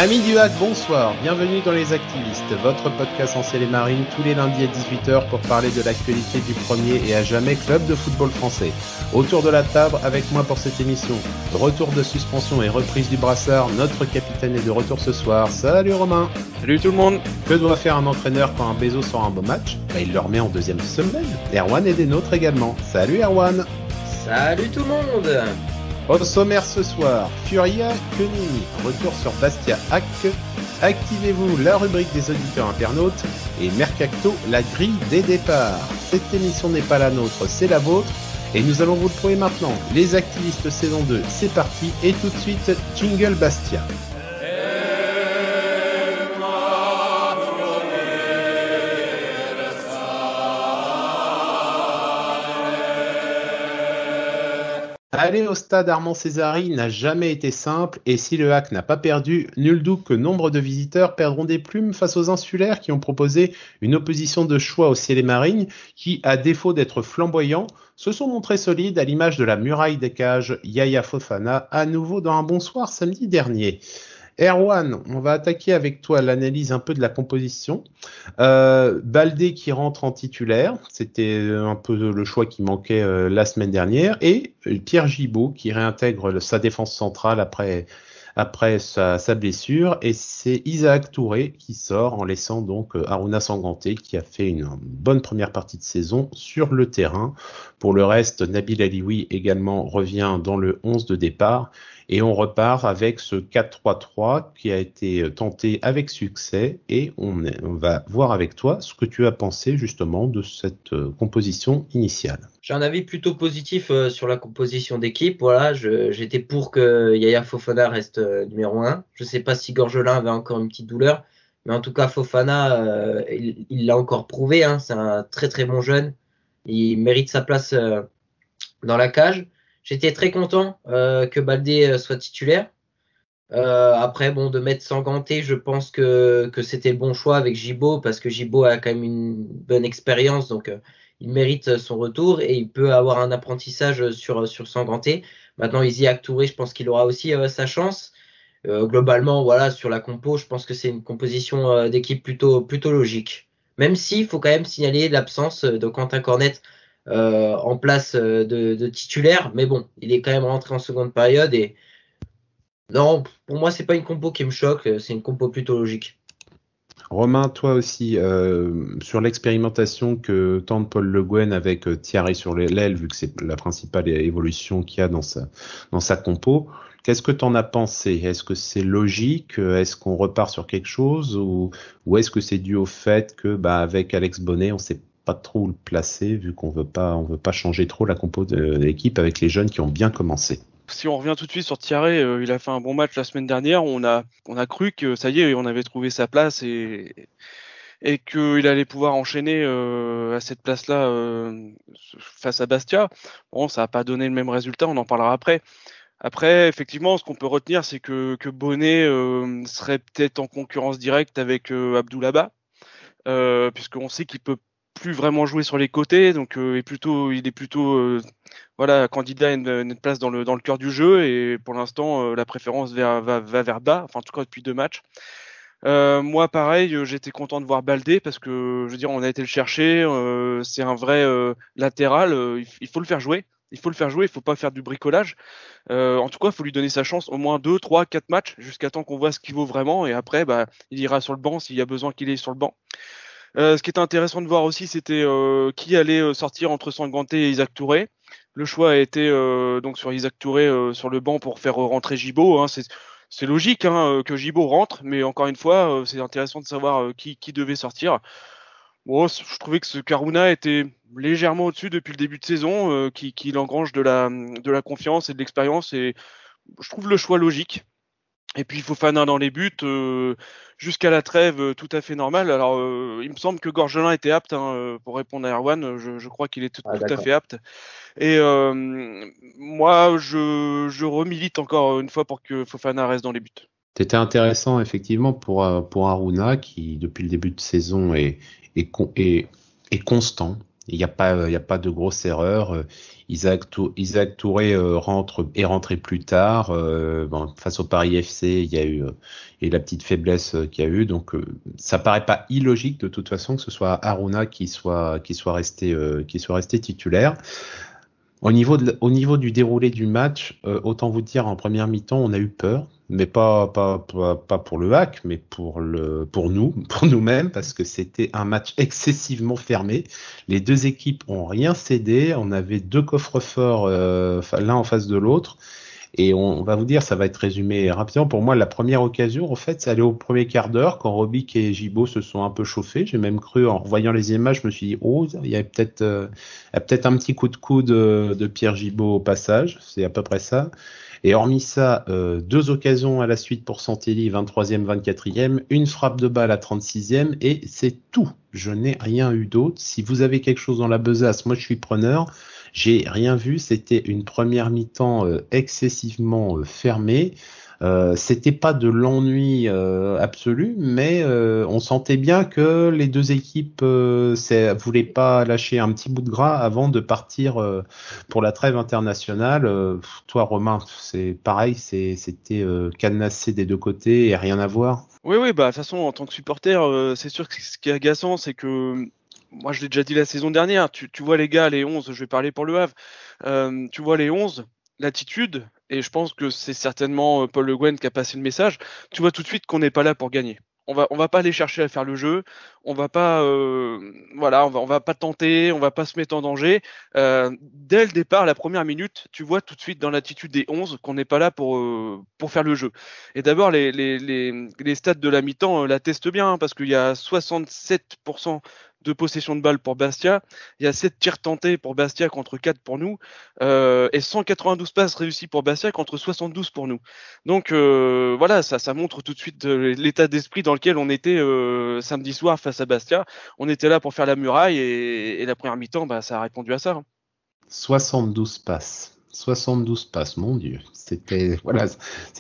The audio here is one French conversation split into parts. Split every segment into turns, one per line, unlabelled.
Amis du hack, bonsoir, bienvenue dans Les Activistes, votre podcast en ciel et marine tous les lundis à 18h pour parler de l'actualité du premier et à jamais club de football français. Autour de la table, avec moi pour cette émission, retour de suspension et reprise du brassard, notre capitaine est de retour ce soir. Salut Romain.
Salut tout le monde.
Que doit faire un entraîneur quand un Bézo sort un beau match ? Il le remet en deuxième semaine. Erwan est des nôtres également. Salut Erwan.
Salut tout le monde.
Au sommaire ce soir, Furia Koenig, retour sur Bastia Hack, activez-vous la rubrique des auditeurs internautes et Mercato, la grille des départs. Cette émission n'est pas la nôtre, c'est la vôtre et nous allons vous le prouver maintenant. Les Activistes saison 2, c'est parti et tout de suite, jingle Bastia. Aller au stade Armand Césari n'a jamais été simple et si le hack n'a pas perdu, nul doute que nombre de visiteurs perdront des plumes face aux insulaires qui ont proposé une opposition de choix au ciel et marine qui, à défaut d'être flamboyants, se sont montrés solides à l'image de la muraille des cages Yaya Fofana à nouveau dans un bon soir samedi dernier. Erwan, on va attaquer avec toi l'analyse un peu de la composition. Baldé qui rentre en titulaire, c'était un peu le choix qui manquait la semaine dernière, et Pierre Gibaud qui réintègre sa défense centrale après sa blessure, et c'est Isaac Touré qui sort en laissant donc Harouna Sanganté qui a fait une bonne première partie de saison sur le terrain. Pour le reste, Nabil Alioui également revient dans le 11 de départ. Et on repart avec ce 4-3-3 qui a été tenté avec succès et on va voir avec toi ce que tu as pensé justement de cette composition initiale.
J'ai un avis plutôt positif sur la composition d'équipe. Voilà, j'étais pour que Yaya Fofana reste numéro 1. Je sais pas si Gorgelin avait encore une petite douleur, mais en tout cas Fofana, il l'a encore prouvé. Hein, c'est un très très bon jeune. Il mérite sa place dans la cage. J'étais très content que Baldé soit titulaire. Après, bon, de mettre Sanganté, je pense que c'était le bon choix avec Gibaud parce que Gibaud a quand même une bonne expérience, donc il mérite son retour et il peut avoir un apprentissage sur Sanganté. Maintenant, Isaac Touré, je pense qu'il aura aussi sa chance. Globalement, voilà, sur la compo, je pense que c'est une composition d'équipe plutôt logique. Même s'il faut quand même signaler l'absence de Quentin Cornet en place de titulaire, mais bon, il est quand même rentré en seconde période et non, pour moi c'est pas une compo qui me choque, c'est une compo plutôt logique.
Romain, toi aussi, sur l'expérimentation que tente Paul Le Guen avec Thierry sur l'aile, vu que c'est la principale évolution qu'il y a dans sa compo, qu'est-ce que t'en as pensé ? Est-ce que c'est logique ? Est-ce qu'on repart sur quelque chose ou est-ce que c'est dû au fait que avec Alex Bonnet, on sait pas trop où le placer vu qu'on veut pas changer trop la compo de l'équipe avec les jeunes qui ont bien commencé.
Si on revient tout de suite sur Thierry, il a fait un bon match la semaine dernière. On a cru que ça y est, on avait trouvé sa place et qu'il allait pouvoir enchaîner à cette place-là face à Bastia. Bon, ça n'a pas donné le même résultat, on en parlera après. Après, effectivement, ce qu'on peut retenir, c'est que Bonnet serait peut-être en concurrence directe avec Abdoulaba, puisqu'on sait qu'il peut plus vraiment jouer sur les côtés, donc il est plutôt candidat à une place dans le cœur du jeu, et pour l'instant la préférence va vers bas, enfin en tout cas depuis 2 matchs. Moi pareil, j'étais content de voir Baldé parce que je veux dire on a été le chercher, c'est un vrai latéral, il faut le faire jouer. Il faut pas faire du bricolage. En tout cas, il faut lui donner sa chance au moins 2, 3, 4 matchs jusqu'à temps qu'on voit ce qu'il vaut vraiment, et après il ira sur le banc s'il y a besoin qu'il est sur le banc. Ce qui était intéressant de voir aussi, c'était qui allait sortir entre Sanganté et Isaac Touré. Le choix a été donc sur Isaac Touré sur le banc pour faire rentrer Gibaud. Hein. C'est logique que Gibaud rentre, mais encore une fois, c'est intéressant de savoir qui devait sortir. Bon, je trouvais que ce Harouna était légèrement au-dessus depuis le début de saison, qu'il engrange de la confiance et de l'expérience, et je trouve le choix logique. Et puis Fofana dans les buts, jusqu'à la trêve, tout à fait normal. Alors, il me semble que Gorgelin était apte pour répondre à Erwan. Je crois qu'il est tout à fait apte. Et moi, je remilite encore une fois pour que Fofana reste dans les buts.
C'était intéressant effectivement pour Harouna qui depuis le début de saison est constant. Il n'y a pas de grosse erreur. Isaac Touré est rentré plus tard. Face au Paris FC, il y a eu la petite faiblesse qu'il y a eu. Donc, ça paraît pas illogique de toute façon que ce soit Haruna qui soit resté titulaire. Au niveau du déroulé du match, autant vous dire en première mi-temps, on a eu peur, mais pas pour le HAC, mais pour nous-mêmes, parce que c'était un match excessivement fermé. Les deux équipes ont rien cédé. On avait deux coffres-forts, l'un en face de l'autre. Et on va vous dire, ça va être résumé rapidement. Pour moi, la première occasion, en fait, c'est aller au premier quart d'heure, quand Robic et Gibaud se sont un peu chauffés. J'ai même cru, en voyant les images, je me suis dit, il y a peut-être un petit coup de coude de Pierre Gibaud au passage. C'est à peu près ça. Et hormis ça, deux occasions à la suite pour Santelli, 23e, 24e, une frappe de balle à 36e, et c'est tout. Je n'ai rien eu d'autre. Si vous avez quelque chose dans la besace, moi je suis preneur. J'ai rien vu, c'était une première mi-temps excessivement fermée. C'était pas de l'ennui absolu, mais on sentait bien que les deux équipes voulaient pas lâcher un petit bout de gras avant de partir pour la trêve internationale. Toi, Romain, c'est pareil, c'était cadenassé des deux côtés et rien à voir.
Oui, de toute façon, en tant que supporter, c'est sûr que ce qui est agaçant, c'est que moi, je l'ai déjà dit la saison dernière, tu vois les gars, les 11, je vais parler pour le Havre, tu vois les 11, l'attitude, et je pense que c'est certainement Paul Le Guen qui a passé le message, tu vois tout de suite qu'on n'est pas là pour gagner. On va pas aller chercher à faire le jeu, on va pas on va pas tenter, on va pas se mettre en danger. Dès le départ, la première minute, tu vois tout de suite dans l'attitude des 11 qu'on n'est pas là pour faire le jeu. Et d'abord les stats de la mi-temps l'attestent bien, parce qu'il y a 67% de possession de balle pour Bastia, il y a 7 tirs tentés pour Bastia contre 4 pour nous, et 192 passes réussies pour Bastia contre 72 pour nous. Donc voilà, ça montre tout de suite l'état d'esprit dans lequel on était samedi soir face à Bastia. On était là pour faire la muraille, et la première mi-temps, ça a répondu à ça.
72 passes. 72 passes, mon Dieu. C'est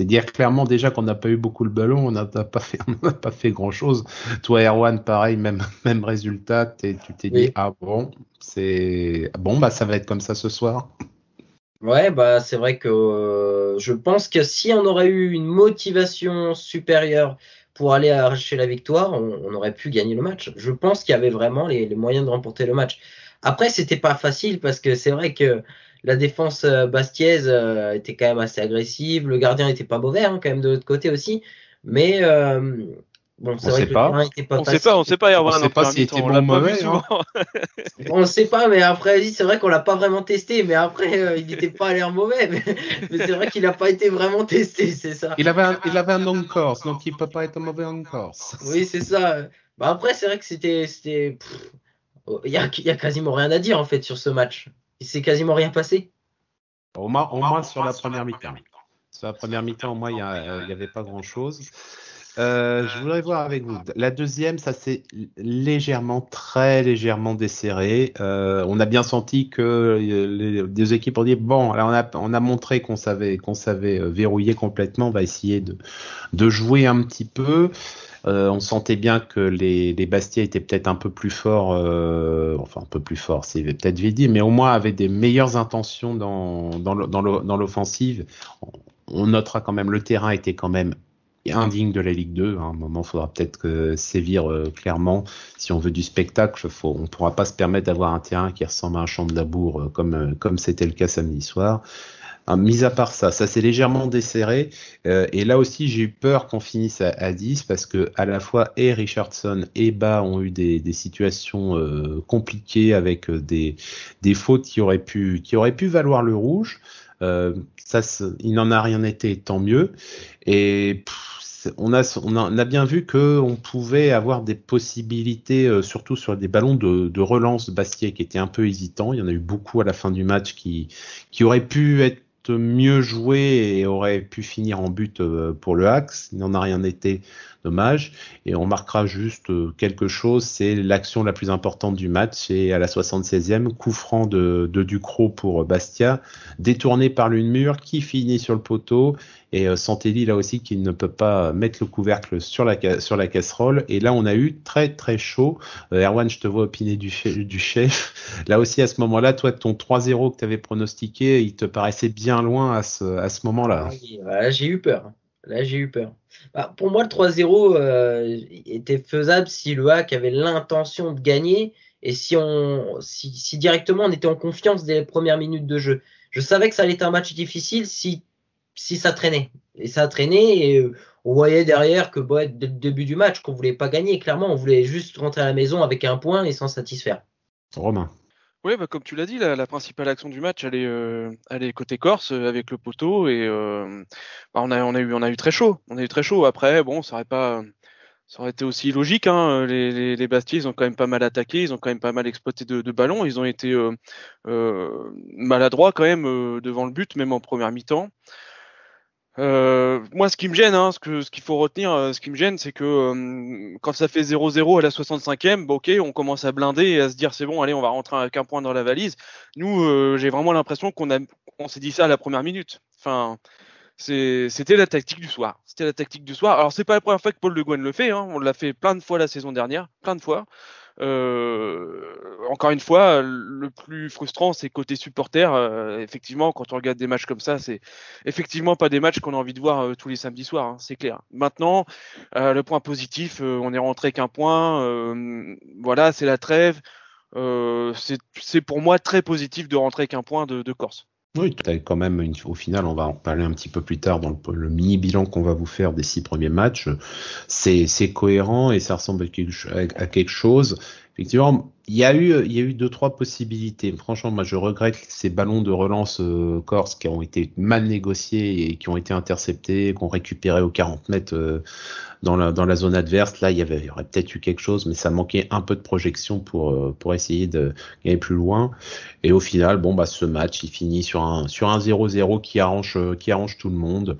dire clairement déjà qu'on n'a pas eu beaucoup le ballon, on n'a pas fait grand chose. Toi, Erwan, pareil, même résultat, tu t'es dit, ça va être comme ça ce soir.
Ouais, c'est vrai que je pense que si on aurait eu une motivation supérieure pour aller arracher la victoire, on aurait pu gagner le match. Je pense qu'il y avait vraiment les moyens de remporter le match. Après, c'était pas facile parce que c'est vrai que la défense bastiaise était quand même assez agressive. Le gardien était pas mauvais, quand même, de l'autre côté aussi. Mais c'est vrai que le terrain était pas facile.
On sait pas,
Erwan, on sait pas s'il était bon ou mauvais.
On ne sait pas, mais après, c'est vrai qu'on l'a pas vraiment testé. Mais après, il n'était pas à l'air mauvais. Mais c'est vrai qu'il n'a pas été vraiment testé, c'est ça.
Il avait un on-course, donc il peut pas être mauvais on-course.
Oui, c'est ça. Après, c'est vrai que c'était. Il y a quasiment rien à dire en fait sur ce match. Il s'est quasiment rien passé.
Au moins sur la première mi-temps. Sur la première mi-temps, au moins, il y avait pas grand-chose. Je voudrais voir avec vous. La deuxième, ça s'est très légèrement desserré. On a bien senti que les deux équipes ont dit alors on a montré qu'on savait verrouiller complètement. On va essayer de jouer un petit peu. On sentait bien que les Bastia étaient peut-être un peu plus forts, un peu plus forts, c'est peut-être vite dit, mais au moins avaient des meilleures intentions dans l'offensive. On notera quand même, le terrain était quand même indigne de la Ligue 2. À un moment, il faudra peut-être sévir clairement. Si on veut du spectacle, on ne pourra pas se permettre d'avoir un terrain qui ressemble à un champ de labour comme c'était le cas samedi soir. Mis à part ça s'est légèrement desserré, et là aussi j'ai eu peur qu'on finisse à 10 parce que à la fois Richardson et Ba ont eu des situations compliquées avec des fautes qui auraient pu valoir le rouge. Il n'en a rien été, tant mieux. Et on a bien vu que on pouvait avoir des possibilités, surtout sur des ballons de relance Bastia qui étaient un peu hésitants. Il y en a eu beaucoup à la fin du match qui auraient pu être mieux joué et aurait pu finir en but pour le Axe. Il n'en a rien été, dommage. Et on marquera juste quelque chose, c'est l'action la plus importante du match, et à la 76e, coup franc de Ducrot pour Bastia, détourné par l'une mur qui finit sur le poteau. Et Santelli là aussi qui ne peut pas mettre le couvercle sur la casserole. Et là on a eu très très chaud. Erwan, je te vois opiner du chef. Là aussi à ce moment-là, toi ton 3-0 que tu avais pronostiqué, il te paraissait bien loin à ce moment-là.
Oui, là, j'ai eu peur. Là, j'ai eu peur. Bah, pour moi, le 3-0 était faisable si le Hack avait l'intention de gagner et si directement on était en confiance dès les premières minutes de jeu. Je savais que ça allait être un match difficile si ça traînait. Et ça a traîné et on voyait derrière que dès le début du match qu'on voulait pas gagner. Clairement, on voulait juste rentrer à la maison avec un point et s'en satisfaire.
Romain.
Oui, bah, comme tu l'as dit, la principale action du match, elle est côté Corse avec le poteau et bah, on a eu très chaud. On a eu très chaud. Après, bon, ça aurait été aussi logique. Hein. Les Bastis, ils ont quand même pas mal attaqué, ils ont quand même pas mal exploité de ballons. Ils ont été maladroits quand même devant le but, même en première mi-temps. Moi, ce qui me gêne, hein, ce qu'il faut retenir, ce qui me gêne, c'est que quand ça fait 0-0 à la 65e, bah, ok, on commence à blinder et à se dire c'est bon, allez, on va rentrer avec un point dans la valise. Nous, j'ai vraiment l'impression qu'on s'est dit ça à la première minute. Enfin, c'était la tactique du soir. C'était la tactique du soir. Alors, c'est pas la première fois que Paul Le Guen le fait. Hein. On l'a fait plein de fois la saison dernière, plein de fois. Encore une fois, le plus frustrant, c'est côté supporter. Effectivement, quand on regarde des matchs comme ça, c'est effectivement pas des matchs qu'on a envie de voir tous les samedis soirs, hein, c'est clair. Maintenant, le point positif, on est rentré qu'un point. Voilà, c'est la trêve. C'est pour moi très positif de rentrer qu'un point de Corse.
Oui, tu as quand même, au final, on va en parler un petit peu plus tard dans le mini-bilan qu'on va vous faire des 6 premiers matchs. C'est cohérent et ça ressemble à quelque chose. Effectivement, il y a eu 2-3 possibilités. Franchement, moi, je regrette ces ballons de relance corse qui ont été mal négociés et qui ont été interceptés, qu'on récupérait aux 40 mètres dans la zone adverse. Là, il y aurait peut-être eu quelque chose, mais ça manquait un peu de projection pour essayer de gagner plus loin. Et au final, bon, bah, ce match, il finit sur un 0-0 qui arrange tout le monde.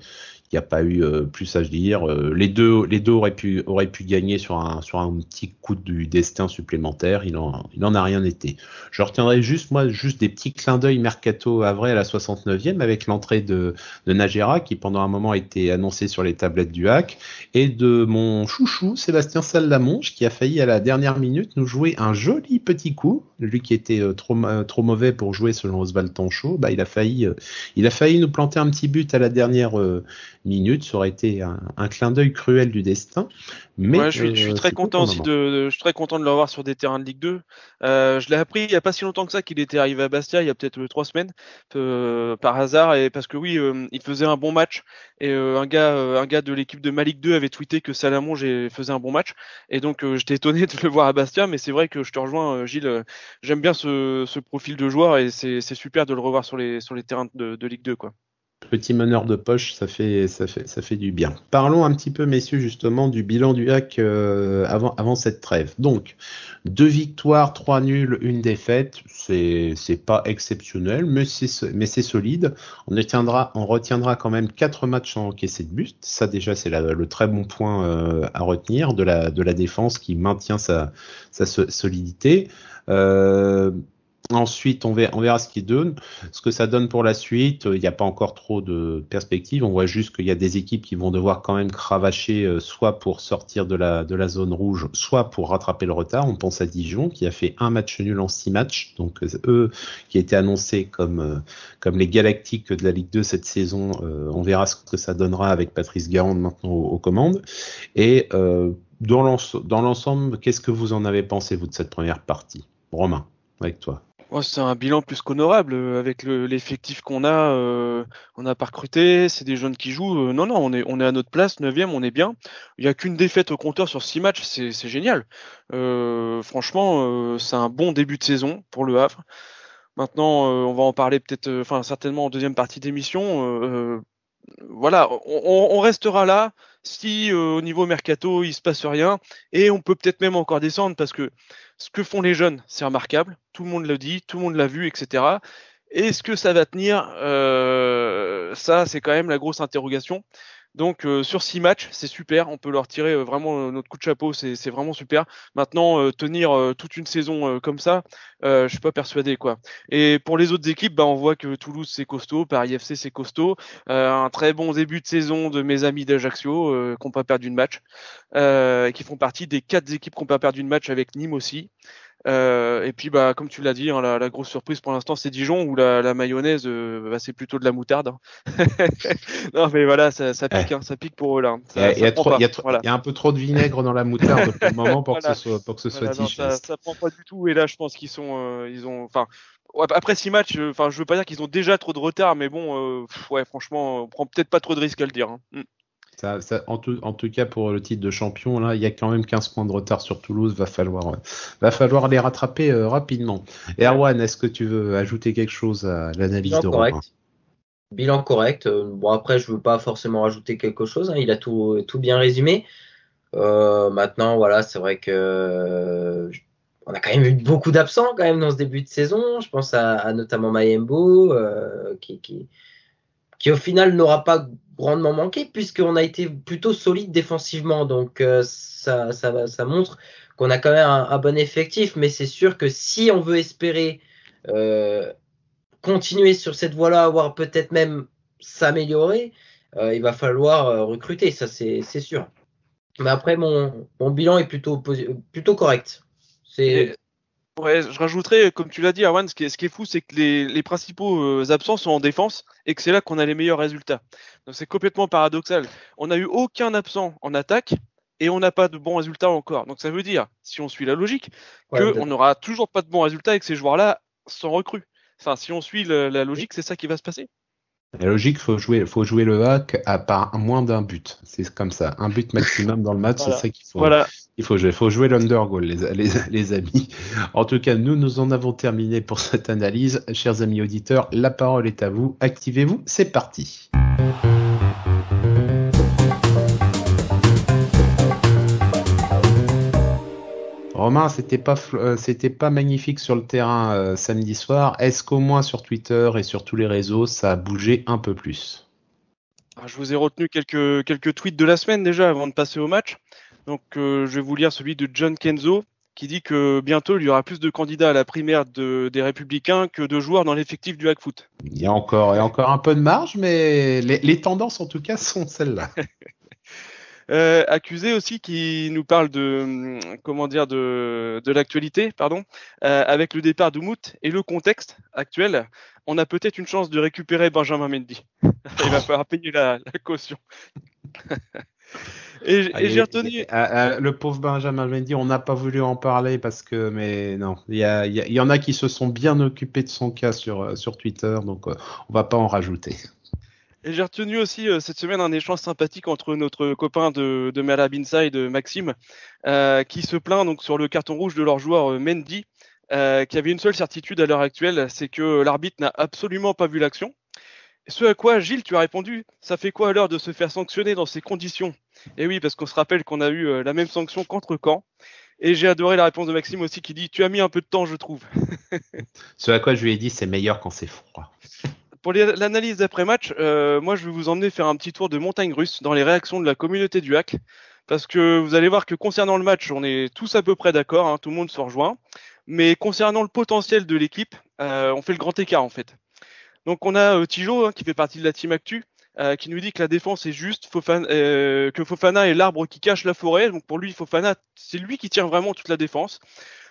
Il n'y a pas eu plus à dire. Les deux auraient pu gagner sur un petit coup du destin supplémentaire. Il en a rien été. Je retiendrai juste des petits clins d'œil mercato à vrai à la 69e avec l'entrée de Najera qui pendant un moment a été annoncé sur les tablettes du Hack et de mon chouchou Sébastien Sallamonge qui a failli à la dernière minute nous jouer un joli petit coup. Lui qui était trop mauvais pour jouer selon Oswald Tanchot, bah il a failli nous planter un petit but à la dernière minutes, ça aurait été un clin d'œil cruel du destin. Mais
ouais, je suis très content aussi je suis très content de le revoir sur des terrains de Ligue 2. Je l'ai appris il y a pas si longtemps que ça qu'il était arrivé à Bastia, il y a peut-être 3 semaines, par hasard, et parce que oui, il faisait un bon match et un gars de l'équipe de Malick 2 avait tweeté que Salamonge faisait un bon match et donc j'étais étonné de le voir à Bastia, mais c'est vrai que je te rejoins, Gilles. J'aime bien ce profil de joueur et c'est super de le revoir sur les terrains de Ligue 2, quoi.
Petit meneur de poche, ça fait du bien. Parlons un petit peu, messieurs, justement, du bilan du Hack avant cette trêve. Donc, 2 victoires, 3 nuls, 1 défaite. C'est pas exceptionnel, mais c'est solide. On retiendra quand même 4 matchs sans encaisser de but. Ça, déjà, c'est le très bon point à retenir de la défense qui maintient sa solidité. Ensuite, on verra ce que ça donne pour la suite. Il n'y a pas encore trop de perspectives. On voit juste qu'il y a des équipes qui vont devoir quand même cravacher, soit pour sortir de la zone rouge, soit pour rattraper le retard. On pense à Dijon, qui a fait un match nul en 6 matchs. Donc, eux, qui étaient annoncés comme les Galactiques de la Ligue 2 cette saison. On verra ce que ça donnera avec Patrice Garande maintenant aux commandes. Et dans l'ensemble, qu'est-ce que vous en avez pensé, vous, de cette première partie? Romain, avec toi.
Oh, c'est un bilan plus qu'honorable avec l'effectif qu'on a. On n'a pas recruté, c'est des jeunes qui jouent. Non, on est à notre place, 9e, on est bien. Il n'y a qu'une défaite au compteur sur 6 matchs, c'est génial. Franchement, c'est un bon début de saison pour le Havre. Maintenant, on va en parler peut-être, certainement en deuxième partie d'émission. Voilà, on restera là si au niveau mercato il se passe rien et on peut peut-être même encore descendre parce que ce que font les jeunes c'est remarquable, tout le monde le dit, tout le monde l'a vu, etc. Est-ce que ça va tenir? Ça c'est quand même la grosse interrogation. Donc sur 6 matchs, c'est super, on peut leur tirer vraiment notre coup de chapeau, c'est vraiment super. Maintenant, tenir toute une saison comme ça, je suis pas persuadé quoi. Et pour les autres équipes, on voit que Toulouse c'est costaud, Paris FC c'est costaud, un très bon début de saison de mes amis d'Ajaccio qui n'ont pas perdu de match, et qui font partie des 4 équipes qui n'ont pas perdu de match avec Nîmes aussi. Et puis comme tu l'as dit, hein, la grosse surprise pour l'instant c'est Dijon où la mayonnaise c'est plutôt de la moutarde. Hein. Non mais voilà, ça pique, ça pique pour eux là.
Il y a
prend pas.
il y a un peu trop de vinaigre dans la moutarde pour le moment pour
Voilà.
que ce soit
Non,
digeste.
ça prend pas du tout. Et là, je pense qu'ils sont, ils ont, enfin, après 6 matchs, je veux pas dire qu'ils ont déjà trop de retard, mais bon, ouais, franchement, on prend peut-être pas trop de risques à le dire. Hein.
En tout cas, pour le titre de champion, là, il y a quand même 15 points de retard sur Toulouse. Va falloir les rattraper rapidement. Et Erwan, est-ce que tu veux ajouter quelque chose à l'analyse de Romain ?
Bilan correct. Bon, après, je veux pas forcément rajouter quelque chose. Hein. Il a tout bien résumé. Maintenant, voilà, c'est vrai que on a quand même eu beaucoup d'absents quand même dans ce début de saison. Je pense à notamment Mayembo, qui au final n'aura pas grandement manqué puisqu'on a été plutôt solide défensivement. Donc ça montre qu'on a quand même un bon effectif. Mais c'est sûr que si on veut espérer continuer sur cette voie-là, voire peut-être même s'améliorer, il va falloir recruter, ça c'est sûr. Mais après, mon bilan est plutôt correct.
Ouais, je rajouterais, comme tu l'as dit, Arwan, ce qui est fou, c'est que les principaux absents sont en défense et que c'est là qu'on a les meilleurs résultats. Donc c'est complètement paradoxal. On n'a eu aucun absent en attaque et on n'a pas de bons résultats encore. Donc ça veut dire, si on suit la logique, qu'on n'aura toujours pas de bons résultats avec ces joueurs-là sans recrue. Enfin, si on suit la logique, c'est ça qui va se passer.
La logique, faut jouer le hack à part moins d'un but. C'est comme ça, un but maximum dans le match,
Voilà.
C'est ça qu'il faut.
Voilà.
Il faut jouer l'undergoal, les amis. En tout cas, nous en avons terminé pour cette analyse. Chers amis auditeurs, la parole est à vous. Activez-vous, c'est parti. Romain, c'était pas magnifique sur le terrain samedi soir. Est-ce qu'au moins sur Twitter et sur tous les réseaux, ça a bougé un peu plus ?
Je vous ai retenu quelques tweets de la semaine déjà avant de passer au match. Donc je vais vous lire celui de John Kenzo qui dit que bientôt il y aura plus de candidats à la primaire des Républicains que de joueurs dans l'effectif du Hackfoot.
Il y a encore un peu de marge, mais les tendances en tout cas sont celles-là.
Accusé aussi qui nous parle de l'actualité, avec le départ d'Oumout et le contexte actuel, on a peut-être une chance de récupérer Benjamin Mendy. Il va falloir payer la caution. Et j'ai retenu
le pauvre Benjamin Mendy, on n'a pas voulu en parler mais non, il y en a qui se sont bien occupés de son cas sur Twitter, donc on va pas en rajouter.
Et j'ai retenu aussi cette semaine un échange sympathique entre notre copain de Malab Inside, Maxime, qui se plaint donc sur le carton rouge de leur joueur Mendy, qui avait une seule certitude à l'heure actuelle, c'est que l'arbitre n'a absolument pas vu l'action. Ce à quoi, Gilles, tu as répondu, ça fait quoi à l'heure de se faire sanctionner dans ces conditions ? Et oui, parce qu'on se rappelle qu'on a eu la même sanction contre Caen. Et j'ai adoré la réponse de Maxime aussi qui dit « Tu as mis un peu de temps, je trouve. »
Ce à quoi je lui ai dit « C'est meilleur quand c'est froid. »
Pour l'analyse d'après-match, moi je vais vous emmener faire un petit tour de montagne russe dans les réactions de la communauté du hack. Parce que vous allez voir que concernant le match, on est tous à peu près d'accord, hein, tout le monde se rejoint. Mais concernant le potentiel de l'équipe, on fait le grand écart en fait. Donc on a Tijo qui fait partie de la Team Actu, qui nous dit que la défense est juste, que Fofana est l'arbre qui cache la forêt. Donc pour lui, Fofana, c'est lui qui tient vraiment toute la défense.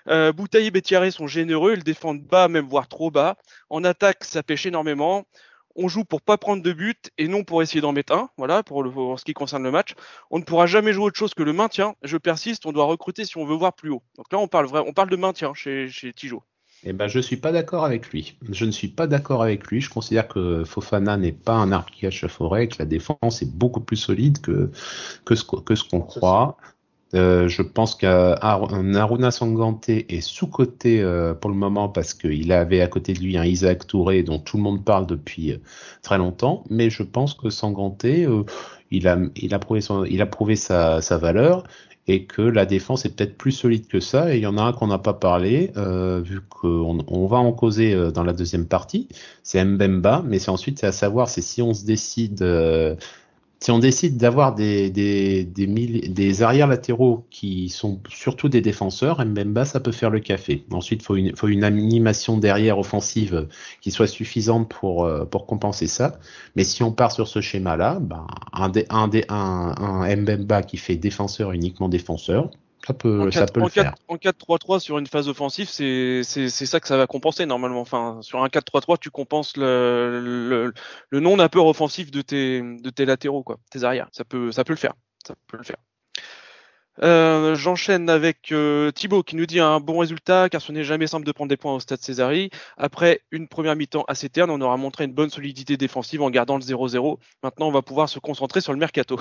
Boutaïb et Thierry sont généreux, ils défendent bas, même voire trop bas. En attaque, ça pêche énormément. On joue pour pas prendre de but et non pour essayer d'en mettre un. Voilà, pour ce qui concerne le match. On ne pourra jamais jouer autre chose que le maintien. Je persiste, on doit recruter si on veut voir plus haut. Donc là, on parle de maintien chez Tijo.
Eh ben, je suis pas d'accord avec lui. Je ne suis pas d'accord avec lui. Je considère que Fofana n'est pas un arbre qui cache la forêt, que la défense est beaucoup plus solide que ce qu'on croit. Je pense qu'Aruna Sanganté est sous-coté pour le moment parce qu'il avait à côté de lui un Isaac Touré dont tout le monde parle depuis très longtemps. Mais je pense que Sanganté, il a prouvé sa valeur. Et que la défense est peut-être plus solide que ça. Et il y en a un qu'on n'a pas parlé, vu qu'on va en causer dans la deuxième partie. C'est Mbemba, mais c'est à savoir, c'est si on se décide Si on décide d'avoir des arrières latéraux qui sont surtout des défenseurs, Mbemba, ça peut faire le café. Ensuite, faut une animation derrière offensive qui soit suffisante pour compenser ça. Mais si on part sur ce schéma-là, un Mbemba qui fait défenseur, uniquement défenseur, ça peut le faire.
En 4-3-3 sur une phase offensive, c'est ça que ça va compenser normalement. Enfin, sur un 4-3-3, tu compenses le non-apport offensif de tes latéraux, quoi, tes arrières. Ça peut le faire. Ça peut le faire. J'enchaîne avec Thibaut qui nous dit un bon résultat car ce n'est jamais simple de prendre des points au Stade Césari. Après une première mi-temps assez terne, on aura montré une bonne solidité défensive en gardant le 0-0. Maintenant, on va pouvoir se concentrer sur le mercato.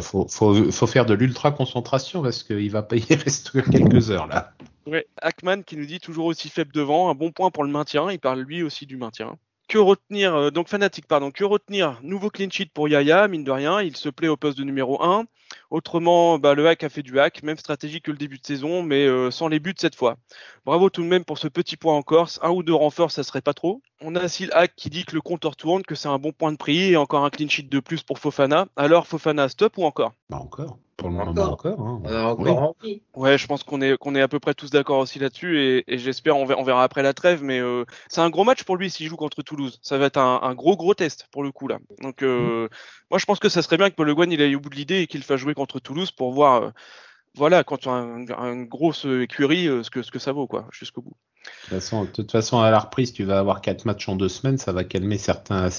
Faut faire de l'ultra concentration parce qu'il va pas y rester quelques heures là.
Ouais. Ackman qui nous dit toujours aussi faible devant, un bon point pour le maintien. Il parle lui aussi du maintien. Que retenir, que retenir, nouveau clean sheet pour Yaya, mine de rien, il se plaît au poste de numéro 1. Autrement, le hack a fait du hack, même stratégie que le début de saison, mais sans les buts cette fois. Bravo tout de même pour ce petit point en Corse, 1 ou 2 renforts, ça serait pas trop. On a Sil Hack qui dit que le compteur tourne, que c'est un bon point de prix, et encore un clean sheet de plus pour Fofana. Alors Fofana, stop ou encore ?
Encore. Pour le moment encore.
Encore envie.
Ouais, je pense qu'on est à peu près tous d'accord aussi là-dessus et j'espère on verra après la trêve, mais c'est un gros match pour lui s'il joue contre Toulouse. Ça va être un gros test pour le coup là. Donc moi je pense que ça serait bien que Paul Le Guen il aille au bout de l'idée et qu'il fasse jouer contre Toulouse pour voir quand tu as un grosse écurie ce que ça vaut quoi jusqu'au bout.
De toute façon, à la reprise, tu vas avoir 4 matchs en 2 semaines, ça va calmer certains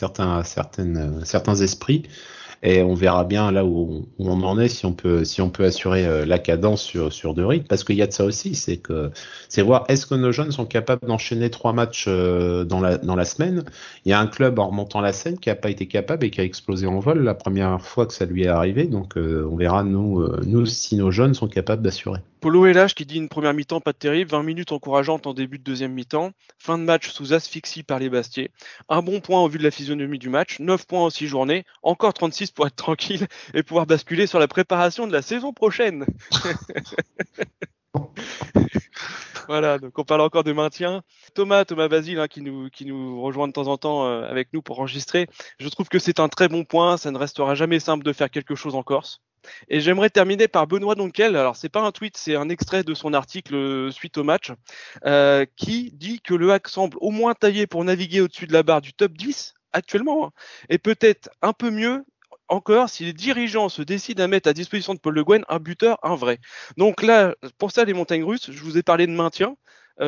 esprits. Et on verra bien là où on en est, si on peut assurer la cadence sur 2 rythmes, parce qu'il y a de ça aussi, c'est voir est-ce que nos jeunes sont capables d'enchaîner 3 matchs dans la semaine. Il y a un club en remontant la Seine qui a pas été capable et qui a explosé en vol la première fois que ça lui est arrivé, donc on verra nous si nos jeunes sont capables d'assurer.
Polo Elage qui dit une première mi-temps pas terrible, 20 minutes encourageantes en début de deuxième mi-temps, fin de match sous asphyxie par les Bastiers. Un bon point au vu de la physionomie du match, 9 points en 6 journées, encore 36 pour être tranquille et pouvoir basculer sur la préparation de la saison prochaine. Voilà, donc on parle encore de maintien. Thomas Basile qui nous rejoint de temps en temps avec nous pour enregistrer. Je trouve que c'est un très bon point, ça ne restera jamais simple de faire quelque chose en Corse. Et j'aimerais terminer par Benoît Donquel. Alors c'est pas un tweet, c'est un extrait de son article suite au match, qui dit que le hack semble au moins taillé pour naviguer au-dessus de la barre du top 10 actuellement, hein, et peut-être un peu mieux encore si les dirigeants se décident à mettre à disposition de Paul Le Guen un buteur, un vrai. Donc là, pour ça les montagnes russes, je vous ai parlé de maintien.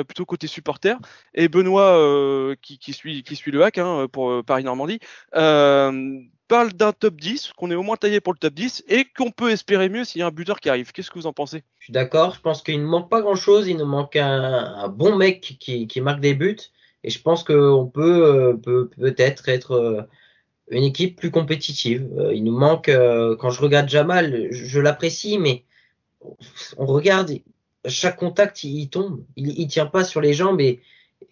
Plutôt côté supporter, et Benoît qui suit le hack pour Paris Normandie parle d'un top 10, qu'on est au moins taillé pour le top 10 et qu'on peut espérer mieux s'il y a un buteur qui arrive. Qu'est-ce que vous en pensez ?
Je suis d'accord, je pense qu'il ne manque pas grand-chose, il nous manque un bon mec qui marque des buts et je pense qu'on peut peut-être être une équipe plus compétitive. Il nous manque, quand je regarde Jamal, je l'apprécie, mais on regarde, chaque contact il tombe, il tient pas sur les jambes et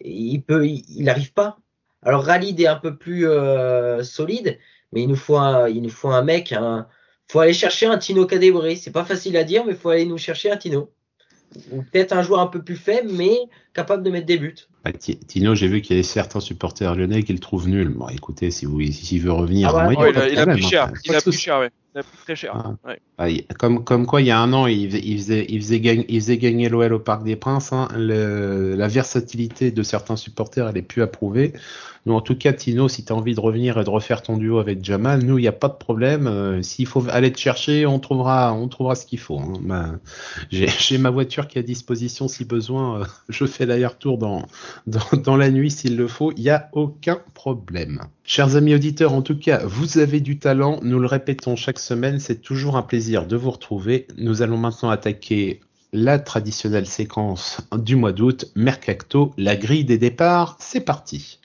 il arrive pas. Alors Khalid est un peu plus solide, mais il nous faut un mec, faut aller chercher un Tino Kadewere. C'est pas facile à dire, mais faut aller nous chercher un Tino. Ou peut-être un joueur un peu plus faible, mais capable de mettre des buts.
Tino, j'ai vu qu'il y avait certains supporters lyonnais qui le trouvent nul. Bon, écoutez, s'il veut revenir,
il a pris cher. Il a pris cher, ouais. Il a pris très cher. Ouais.
Comme quoi, il y a un an, il faisait gagner l'OL au Parc des Princes. Hein. La versatilité de certains supporters, elle est plus approuvée. Nous, en tout cas, Tino, si tu as envie de revenir et de refaire ton duo avec Jamal, nous, il n'y a pas de problème. S'il faut aller te chercher, on trouvera ce qu'il faut. Hein. J'ai ma voiture qui est à disposition si besoin. Je fais l'aller-retour dans la nuit s'il le faut. Il n'y a aucun problème. Chers amis auditeurs, en tout cas, vous avez du talent. Nous le répétons chaque semaine. C'est toujours un plaisir de vous retrouver. Nous allons maintenant attaquer la traditionnelle séquence du mois d'août, Mercato, la grille des départs. C'est parti.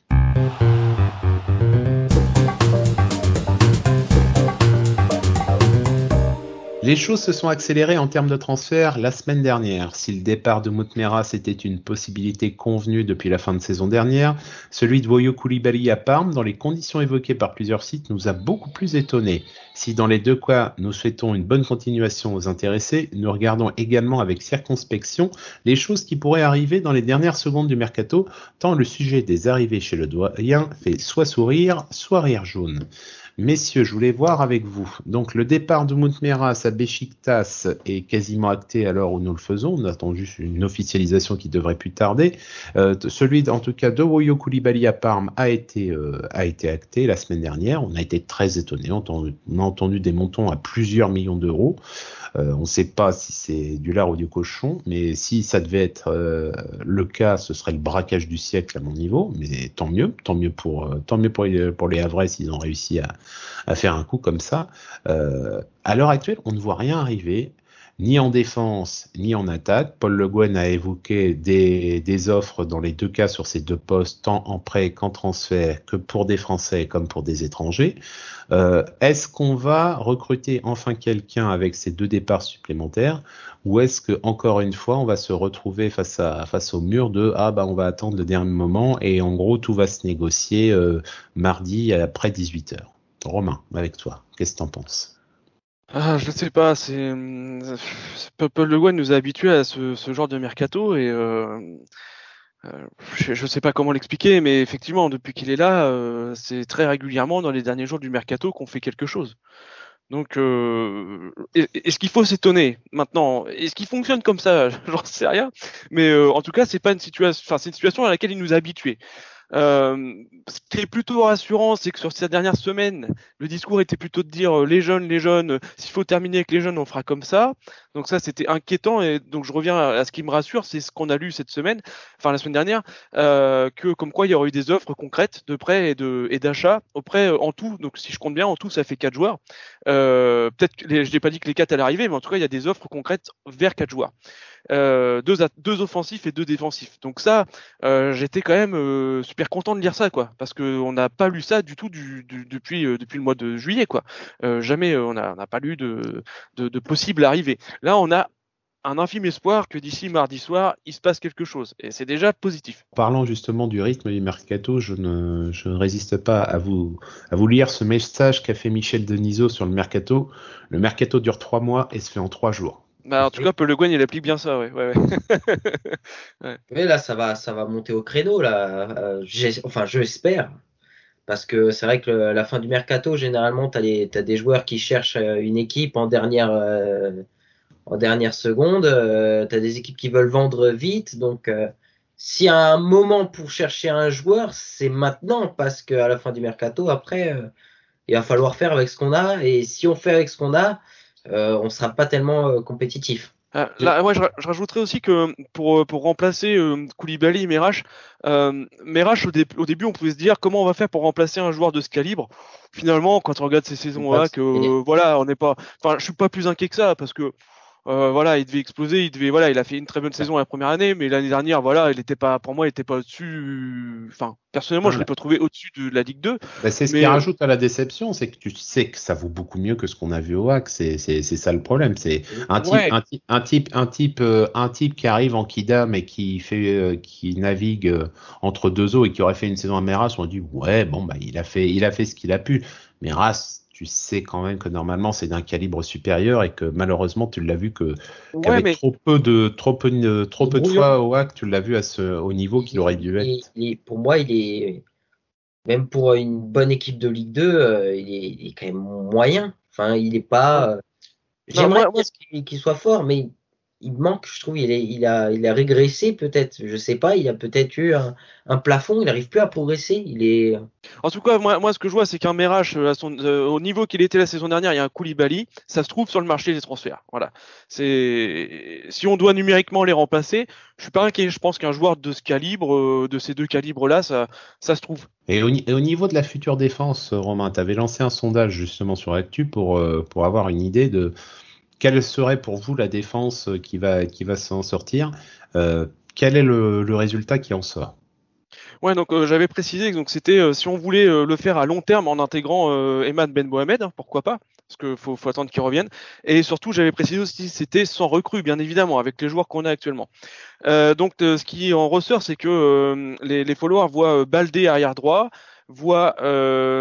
Les choses se sont accélérées en termes de transfert la semaine dernière. Si le départ de Moutmeras était une possibilité convenue depuis la fin de saison dernière, celui de Voyo Koulibaly à Parme, dans les conditions évoquées par plusieurs sites, nous a beaucoup plus étonnés. Si dans les 2 cas, nous souhaitons une bonne continuation aux intéressés, nous regardons également avec circonspection les choses qui pourraient arriver dans les dernières secondes du mercato, tant le sujet des arrivées chez le doyen fait soit sourire, soit rire jaune. Messieurs, je voulais voir avec vous. Donc, le départ de Moutmeras à Beşiktaş est quasiment acté à l'heure où nous le faisons. On attend juste une officialisation qui devrait plus tarder. Celui, en tout cas, de Woyo Coulibaly à Parme a été acté la semaine dernière. On a été très étonnés. On a entendu des montants à plusieurs millions d'euros. On ne sait pas si c'est du lard ou du cochon, mais si ça devait être le cas, ce serait le braquage du siècle à mon niveau. Mais tant mieux pour les Havrais s'ils ont réussi à faire un coup comme ça. À l'heure actuelle, on ne voit rien arriver, ni en défense ni en attaque. Paul Le Guen a évoqué des offres dans les deux cas sur ces deux postes, tant en prêt qu'en transfert, que pour des Français comme pour des étrangers. Est-ce qu'on va recruter enfin quelqu'un avec ces deux départs supplémentaires, ou est-ce que encore une fois on va se retrouver face au mur de on va attendre le dernier moment et en gros tout va se négocier mardi après 18h. Romain, avec toi, qu'est-ce que t'en penses?
Je sais pas, Paul Le Guen nous a habitués à ce genre de mercato et je sais pas comment l'expliquer, mais effectivement, depuis qu'il est là, c'est très régulièrement dans les derniers jours du mercato qu'on fait quelque chose. Donc, est-ce qu'il faut s'étonner maintenant? Est-ce qu'il fonctionne comme ça? J'en sais rien. Mais en tout cas, c'est pas une situation, c'est une situation à laquelle il nous a habitués. Ce qui est plutôt rassurant, c'est que sur ces dernières semaines, le discours était plutôt de dire les jeunes, s'il faut terminer avec les jeunes, on fera comme ça. Donc ça, c'était inquiétant. Et donc je reviens à ce qui me rassure, c'est ce qu'on a lu cette semaine, enfin la semaine dernière, que comme quoi il y aurait eu des offres concrètes de prêt et d'achat auprès en tout. Donc si je compte bien, en tout, ça fait 4 joueurs. Peut-être que je n'ai pas dit que les 4 allaient arriver, mais en tout cas, il y a des offres concrètes vers 4 joueurs. Deux offensifs et 2 défensifs. Donc ça, j'étais quand même super content de lire ça, quoi, parce que on n'a pas lu ça du tout depuis le mois de juillet, quoi. Jamais on n'a pas lu de possible arrivée. Là, on a un infime espoir que d'ici mardi soir, il se passe quelque chose, et c'est déjà positif.
Parlant justement du rythme du mercato, je ne résiste pas à vous lire ce message qu'a fait Michel Denisot sur le mercato. Le mercato dure 3 mois et se fait en 3 jours.
En tout cas, Paul Le Guen, il applique bien ça, ouais.
Ouais, là, ça va monter au créneau, là. J'espère. Parce que c'est vrai que la fin du mercato, généralement, t'as des joueurs qui cherchent une équipe en dernière seconde. T'as des équipes qui veulent vendre vite. Donc, s'il y a un moment pour chercher un joueur, c'est maintenant. Parce qu'à la fin du mercato, après, il va falloir faire avec ce qu'on a. Et si on fait avec ce qu'on a, on sera pas tellement compétitif.
Là, ouais, je rajouterais aussi que pour remplacer Koulibaly et Meerash, au début on pouvait se dire comment on va faire pour remplacer un joueur de ce calibre. Finalement, quand on regarde ces saisons-là, voilà, on n'est pas, je suis pas plus inquiet que ça parce que il devait exploser, il a fait une très bonne saison la première année, mais l'année dernière, pour moi, il était pas au-dessus. Enfin, personnellement, je l'ai pas trouvé au-dessus de la Ligue 2.
C'est ce qui rajoute à la déception, c'est que tu sais que ça vaut beaucoup mieux que ce qu'on a vu au HAC. C'est ça le problème. C'est un type qui arrive en Kidam et qui navigue entre deux eaux et qui aurait fait une saison à Meras. On dit il a fait ce qu'il a pu. Meras, tu sais quand même que normalement c'est d'un calibre supérieur et que malheureusement tu l'as vu qu'avec trop peu de fois au HAC, tu l'as vu au niveau qu'il aurait dû être.
Pour moi, il est même pour une bonne équipe de Ligue 2, il est quand même moyen. Enfin, il est pas. J'aimerais qu'il soit fort, mais il manque, je trouve, il a régressé peut-être, je sais pas, il a peut-être eu un plafond, il n'arrive plus à progresser,
En tout cas, moi ce que je vois, c'est qu'un Meerash, au niveau qu'il était la saison dernière, il y a un Koulibaly, ça se trouve sur le marché des transferts. Voilà. Si on doit numériquement les remplacer, je suis pas inquiet, je pense qu'un joueur de ce calibre, de ces deux calibres-là, ça se trouve.
Et au niveau de la future défense, Romain, tu avais lancé un sondage justement sur Actu pour avoir une idée de quelle serait pour vous la défense qui va s'en sortir. Quel est le résultat qui en sort?
Ouais, donc j'avais précisé que c'était si on voulait le faire à long terme en intégrant Eman Ben Mohamed, pourquoi pas, parce que faut attendre qu'il revienne. Et surtout, j'avais précisé aussi c'était sans recrue, bien évidemment, avec les joueurs qu'on a actuellement. Ce qui en ressort, c'est que les followers voient Baldé arrière droit, voient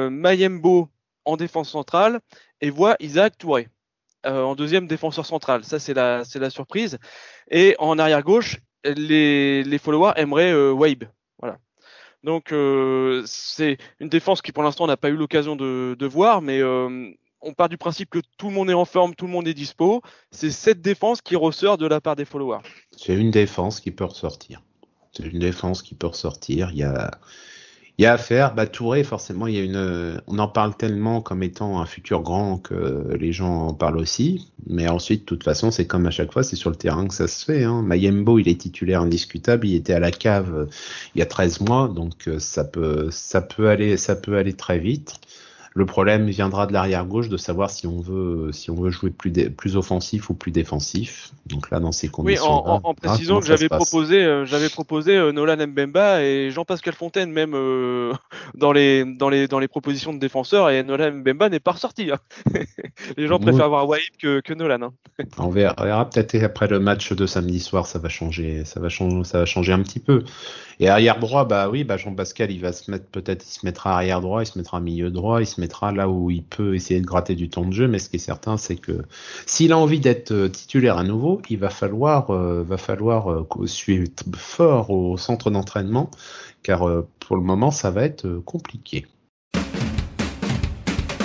Mayembo en défense centrale et voient Isaac Touré en deuxième défenseur central. Ça, c'est la surprise. Et en arrière gauche, les followers aimeraient Waib. Voilà. Donc c'est une défense qui pour l'instant n'a pas eu l'occasion de voir, mais on part du principe que tout le monde est en forme, tout le monde est dispo. C'est cette défense qui ressort de la part des followers.
C'est une défense qui peut ressortir. Il y a à faire. Touré, forcément, on en parle tellement comme étant un futur grand que les gens en parlent aussi. Mais ensuite, de toute façon, c'est comme à chaque fois, c'est sur le terrain que ça se fait, hein. Mayembo, il est titulaire indiscutable. Il était à la cave il y a 13 mois. Donc, ça peut aller très vite. Le problème viendra de l'arrière gauche de savoir si on veut jouer plus offensif ou plus défensif. Donc là, dans ces conditions.
Oui, en précisant que j'avais proposé Nolan Mbemba et Jean-Pascal Fontaine même dans les propositions de défenseurs, et Nolan Mbemba n'est pas ressorti. Hein. Les gens préfèrent avoir Wahid que Nolan. Hein.
On verra peut-être après le match de samedi soir, ça va changer un petit peu. Et arrière droit, Jean-Pascal, il se mettra arrière droit, il se mettra milieu droit, il se mettra là où il peut essayer de gratter du temps de jeu. Mais ce qui est certain, c'est que s'il a envie d'être titulaire à nouveau, il va falloir suivre fort au centre d'entraînement, car pour le moment, ça va être compliqué.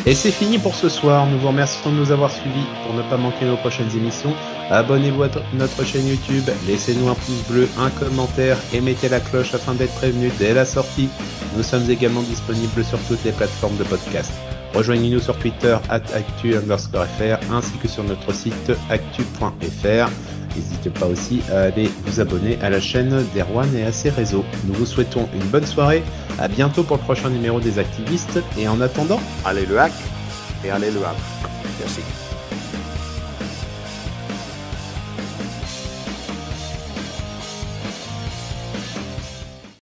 Et c'est fini pour ce soir. Nous vous remercions de nous avoir suivis. Pour ne pas manquer nos prochaines émissions, abonnez-vous à notre chaîne YouTube, laissez-nous un pouce bleu, un commentaire et mettez la cloche afin d'être prévenu dès la sortie. Nous sommes également disponibles sur toutes les plateformes de podcast. Rejoignez-nous sur Twitter @actu_fr ainsi que sur notre site actu.fr. N'hésitez pas aussi à aller vous abonner à la chaîne d'Erwan et à ses réseaux. Nous vous souhaitons une bonne soirée, à bientôt pour le prochain numéro des Activistes, et en attendant,
allez le hack et allez le Havre. Merci.